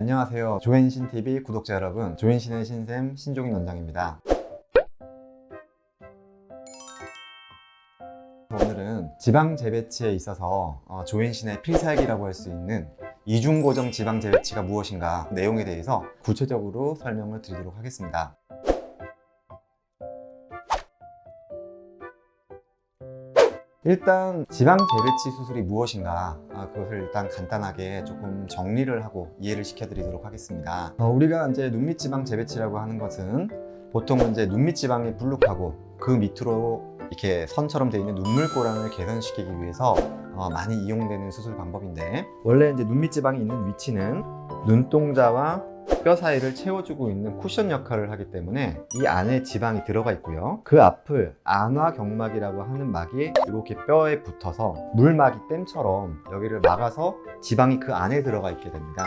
안녕하세요. 조앤신TV 구독자 여러분, 조앤신의 신샘 신종인 원장입니다. 오늘은 지방 재배치에 있어서 조앤신의 필살기라고 할 수 있는 이중고정 지방 재배치가 무엇인가 내용에 대해서 구체적으로 설명을 드리도록 하겠습니다. 일단 지방 재배치 수술이 무엇인가 그것을 일단 간단하게 조금 정리를 하고 이해를 시켜드리도록 하겠습니다. 우리가 이제 눈밑 지방 재배치라고 하는 것은 보통은 이제 눈밑 지방이 불룩하고 그 밑으로 이렇게 선처럼 되어 있는 눈물고랑을 개선시키기 위해서 많이 이용되는 수술 방법인데, 원래 이제 눈밑 지방이 있는 위치는 눈동자와 뼈 사이를 채워주고 있는 쿠션 역할을 하기 때문에 이 안에 지방이 들어가 있고요. 그 앞을 안화경막이라고 하는 막이 이렇게 뼈에 붙어서 물막이 댐처럼 여기를 막아서 지방이 그 안에 들어가 있게 됩니다.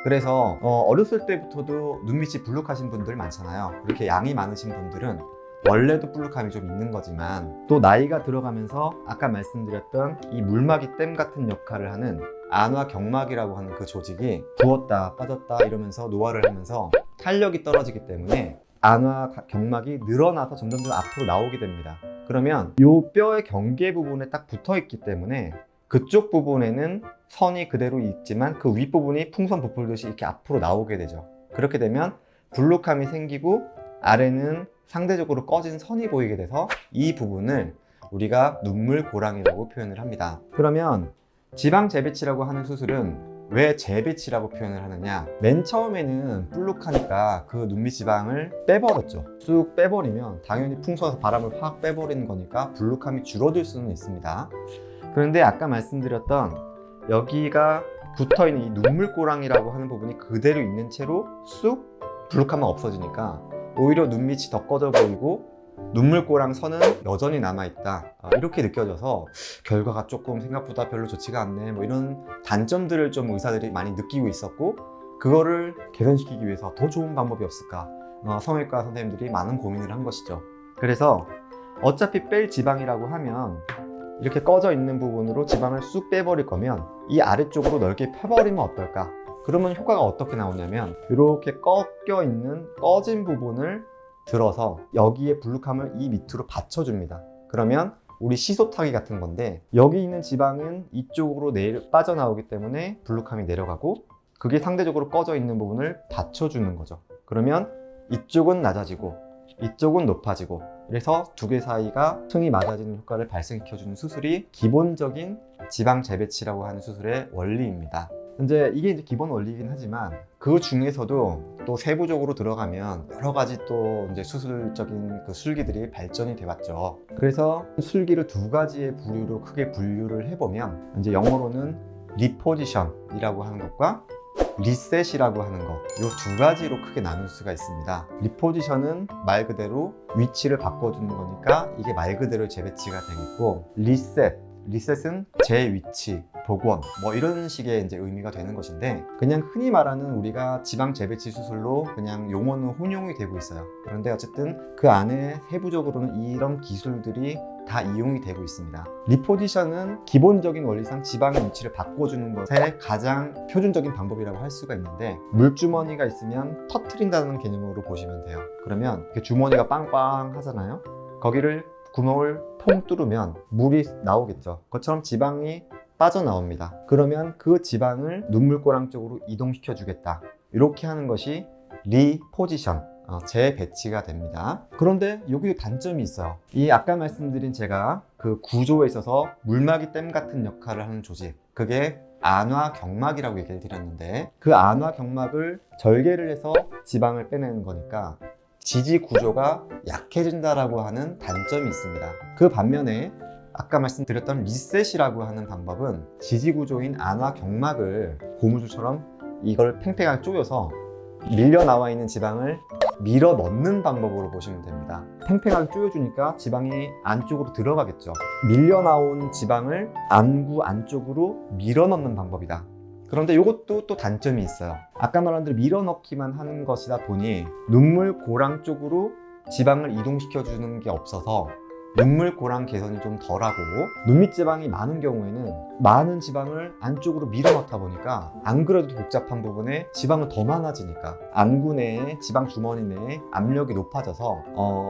그래서 어렸을 때부터도 눈밑이 불룩하신 분들 많잖아요. 그렇게 양이 많으신 분들은 원래도 불룩함이 좀 있는 거지만, 또 나이가 들어가면서 아까 말씀드렸던 이 물막이 댐 같은 역할을 하는 안화경막이라고 하는 그 조직이 부었다 빠졌다 이러면서 노화를 하면서 탄력이 떨어지기 때문에 안화경막이 늘어나서 점점 앞으로 나오게 됩니다. 그러면 이 뼈의 경계 부분에 딱 붙어 있기 때문에 그쪽 부분에는 선이 그대로 있지만 그 윗부분이 풍선 부풀듯이 이렇게 앞으로 나오게 되죠. 그렇게 되면 불룩함이 생기고 아래는 상대적으로 꺼진 선이 보이게 돼서 이 부분을 우리가 눈물고랑이라고 표현을 합니다. 그러면 지방 재배치라고 하는 수술은 왜 재배치라고 표현을 하느냐? 맨 처음에는 불룩하니까 그 눈밑 지방을 빼버렸죠. 쑥 빼버리면 당연히 풍선에서 바람을 확 빼버리는 거니까 불룩함이 줄어들 수는 있습니다. 그런데 아까 말씀드렸던 여기가 붙어있는 이 눈물고랑이라고 하는 부분이 그대로 있는 채로 쑥 불룩함은 없어지니까 오히려 눈밑이 더 꺼져 보이고 눈물고랑 선은 여전히 남아있다, 이렇게 느껴져서 결과가 조금 생각보다 별로 좋지가 않네, 뭐 이런 단점들을 좀 의사들이 많이 느끼고 있었고, 그거를 개선시키기 위해서 더 좋은 방법이 없을까 성형외과 선생님들이 많은 고민을 한 것이죠. 그래서 어차피 뺄 지방이라고 하면 이렇게 꺼져 있는 부분으로 지방을 쑥 빼버릴 거면 이 아래쪽으로 넓게 펴버리면 어떨까? 그러면 효과가 어떻게 나오냐면 이렇게 꺾여 있는 꺼진 부분을 들어서 여기에 불룩함을 이 밑으로 받쳐줍니다. 그러면 우리 시소타기 같은 건데, 여기 있는 지방은 이쪽으로 빠져나오기 때문에 불룩함이 내려가고 그게 상대적으로 꺼져 있는 부분을 받쳐주는 거죠. 그러면 이쪽은 낮아지고 이쪽은 높아지고, 그래서 두 개 사이가 층이 맞아지는 효과를 발생시켜주는 수술이 기본적인 지방 재배치라고 하는 수술의 원리입니다. 이게 이제 기본 원리이긴 하지만 그 중에서도 또 세부적으로 들어가면 여러 가지 또 이제 수술적인 그 술기들이 발전이 돼 왔죠. 그래서 술기를 두 가지의 부류로 크게 분류를 해보면, 이제 영어로는 리포지션이라고 하는 것과 리셋이라고 하는 것, 이 두 가지로 크게 나눌 수가 있습니다. 리포지션은 말 그대로 위치를 바꿔주는 거니까 이게 말 그대로 재배치가 되겠고, 리셋은 재위치, 복원, 뭐 이런 식의 이제 의미가 되는 것인데, 그냥 흔히 말하는 우리가 지방 재배치 수술로 그냥 용어는 혼용이 되고 있어요. 그런데 어쨌든 그 안에 세부적으로는 이런 기술들이 다 이용이 되고 있습니다. 리포지션은 기본적인 원리상 지방의 위치를 바꿔주는 것의 가장 표준적인 방법이라고 할 수가 있는데, 물주머니가 있으면 터트린다는 개념으로 보시면 돼요. 그러면 이렇게 주머니가 빵빵 하잖아요. 거기를 구멍을 퐁 뚫으면 물이 나오겠죠. 그것처럼 지방이 빠져나옵니다. 그러면 그 지방을 눈물고랑 쪽으로 이동시켜 주겠다, 이렇게 하는 것이 리포지션, 재배치가 됩니다. 그런데 여기 단점이 있어요. 이 아까 말씀드린 제가 그 구조에 있어서 물막이 댐 같은 역할을 하는 조직, 그게 안화경막이라고 얘기를 드렸는데, 그 안화경막을 절개를 해서 지방을 빼내는 거니까 지지 구조가 약해진다라고 하는 단점이 있습니다. 그 반면에 아까 말씀드렸던 리셋이라고 하는 방법은 지지 구조인 안화경막을 고무줄처럼 이걸 팽팽하게 조여서 밀려 나와 있는 지방을 밀어 넣는 방법으로 보시면 됩니다. 팽팽하게 조여주니까 지방이 안쪽으로 들어가겠죠. 밀려 나온 지방을 안구 안쪽으로 밀어 넣는 방법이다. 그런데 이것도 또 단점이 있어요. 아까 말한 대로 밀어넣기만 하는 것이다 보니 눈물고랑 쪽으로 지방을 이동시켜 주는 게 없어서 눈물고랑 개선이 좀 덜하고, 눈밑 지방이 많은 경우에는 많은 지방을 안쪽으로 밀어넣다 보니까 안 그래도 복잡한 부분에 지방은 더 많아지니까 안구 내에 지방 주머니 내에 압력이 높아져서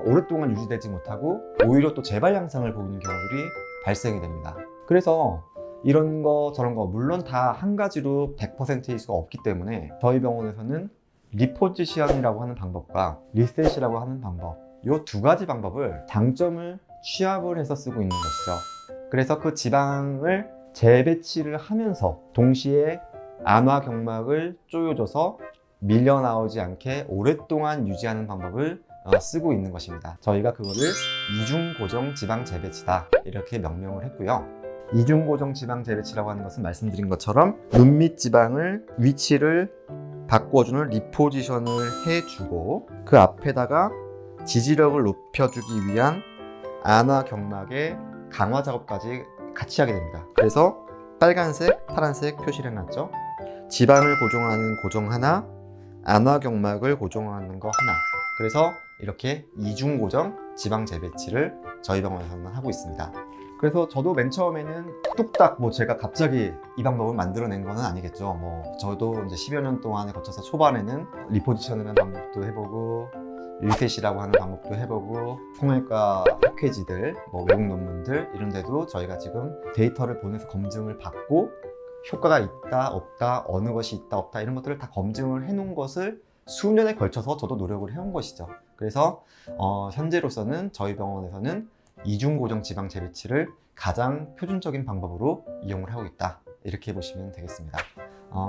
오랫동안 유지되지 못하고 오히려 또 재발 양상을 보이는 경우들이 발생이 됩니다. 그래서 이런 거 저런 거 물론 다 한 가지로 100%일 수가 없기 때문에 저희 병원에서는 리포지션이라고 하는 방법과 리셋이라고 하는 방법, 이 두 가지 방법을 장점을 취합을 해서 쓰고 있는 것이죠. 그래서 그 지방을 재배치를 하면서 동시에 안화경막을 조여줘서 밀려나오지 않게 오랫동안 유지하는 방법을 쓰고 있는 것입니다. 저희가 그거를 이중고정 지방 재배치다 이렇게 명명을 했고요. 이중고정 지방 재배치라고 하는 것은 말씀드린 것처럼 눈밑 지방을 위치를 바꿔주는 리포지션을 해주고 그 앞에다가 지지력을 높여주기 위한 안화경막의 강화 작업까지 같이 하게 됩니다. 그래서 빨간색, 파란색 표시를 해놨죠. 지방을 고정하는 고정 하나, 안화경막을 고정하는 거 하나. 그래서 이렇게 이중고정 지방 재배치를 저희 병원에서는 하고 있습니다. 그래서 저도 맨 처음에는 뚝딱 제가 갑자기 이 방법을 만들어낸 거는 아니겠죠. 저도 이제 10여 년 동안에 거쳐서 초반에는 리포지션이라는 방법도 해보고 리셋이라고 하는 방법도 해보고 성형외과 학회지들, 외국 논문들 이런 데도 저희가 지금 데이터를 보내서 검증을 받고 효과가 있다 없다 어느 것이 있다 없다 이런 것들을 다 검증을 해놓은 것을 수년에 걸쳐서 저도 노력을 해온 것이죠. 그래서 현재로서는 저희 병원에서는 이중고정 지방 재배치를 가장 표준적인 방법으로 이용을 하고 있다 이렇게 보시면 되겠습니다.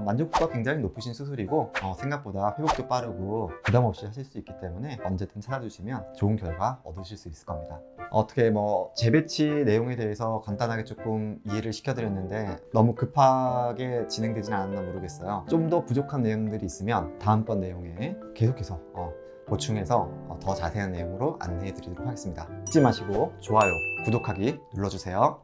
만족도가 굉장히 높으신 수술이고 생각보다 회복도 빠르고 부담 없이 하실 수 있기 때문에 언제든 찾아주시면 좋은 결과 얻으실 수 있을 겁니다. 어떻게 재배치 내용에 대해서 간단하게 조금 이해를 시켜드렸는데 너무 급하게 진행되지는 않았나 모르겠어요. 좀 더 부족한 내용들이 있으면 다음번 내용에 계속해서 보충해서 더 자세한 내용으로 안내해 드리도록 하겠습니다. 잊지 마시고 좋아요, 구독하기 눌러주세요.